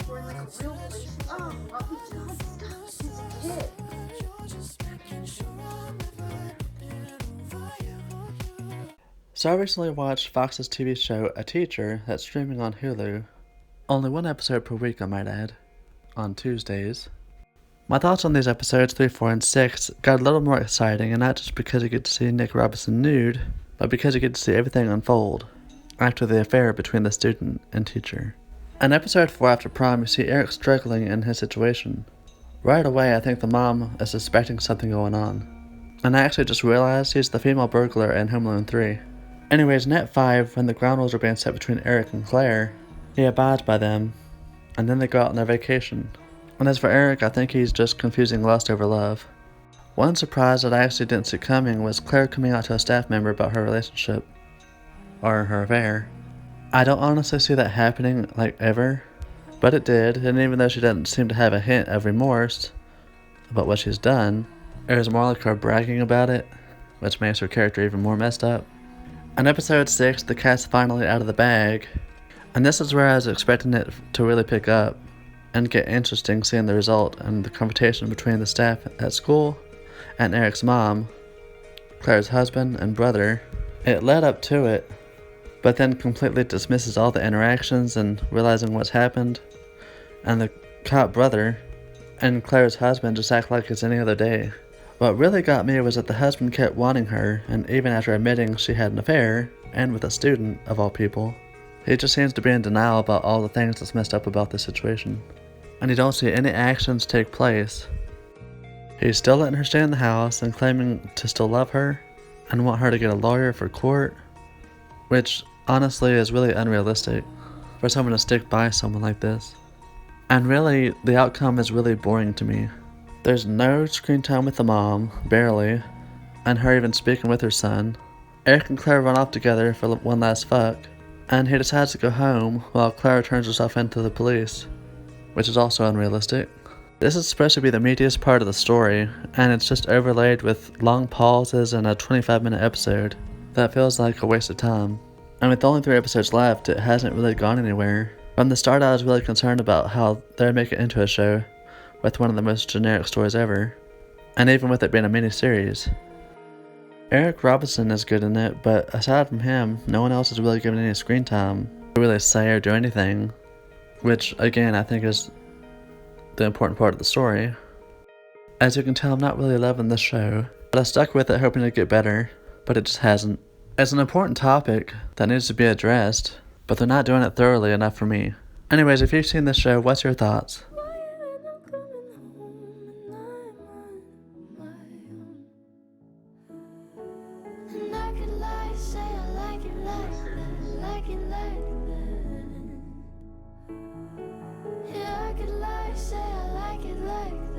We're in like a real oh, God, stop. She's a kid. So I recently watched Fox's TV show A Teacher that's streaming on Hulu. Only one episode per week, I might add, on Tuesdays. My thoughts on these episodes 3, 4, and 6 got a little more exciting, and not just because you get to see Nick Robinson nude, but because you get to see everything unfold after the affair between the student and teacher. In episode 4 after prom, you see Eric struggling in his situation. Right away, I think the mom is suspecting something going on. And I actually just realized he's the female burglar in Home Alone 3. Anyways, in Net 5, when the ground rules are being set between Eric and Claire, he abides by them, and then they go out on their vacation. And as for Eric, I think he's just confusing lust over love. One surprise that I actually didn't see coming was Claire coming out to a staff member about her relationship, or her affair. I don't honestly see that happening, ever, but it did, and even though she doesn't seem to have a hint of remorse about what she's done, it was more like her bragging about it, which makes her character even more messed up. In episode 6, the cat's finally out of the bag, and this is where I was expecting it to really pick up and get interesting, seeing the result and the confrontation between the staff at school and Eric's mom, Claire's husband and brother. It led up to it, but then completely dismisses all the interactions and realizing what's happened, and the cop brother and Claire's husband just act like it's any other day. What really got me was that the husband kept wanting her, and even after admitting she had an affair, and with a student, of all people, he just seems to be in denial about all the things that's messed up about this situation. And you don't see any actions take place. He's still letting her stay in the house and claiming to still love her, and want her to get a lawyer for court, which honestly is really unrealistic for someone to stick by someone like this. And really, the outcome is really boring to me. There's no screen time with the mom, barely, and her even speaking with her son. Eric and Claire run off together for one last fuck, and he decides to go home while Claire turns herself into the police, which is also unrealistic. This is supposed to be the meatiest part of the story, and it's just overlaid with long pauses and a 25-minute episode that feels like a waste of time. And with only 3 episodes left, it hasn't really gone anywhere. From the start, I was really concerned about how they'd make it into a show with one of the most generic stories ever, and even with it being a mini-series. Eric Robinson is good in it, but aside from him, no one else is really given any screen time to really say or do anything, which again I think is the important part of the story. As you can tell, I'm not really loving this show, but I stuck with it hoping to get better, but it just hasn't. It's an important topic that needs to be addressed, but they're not doing it thoroughly enough for me. Anyways, if you've seen this show, what's your thoughts? Say I like it like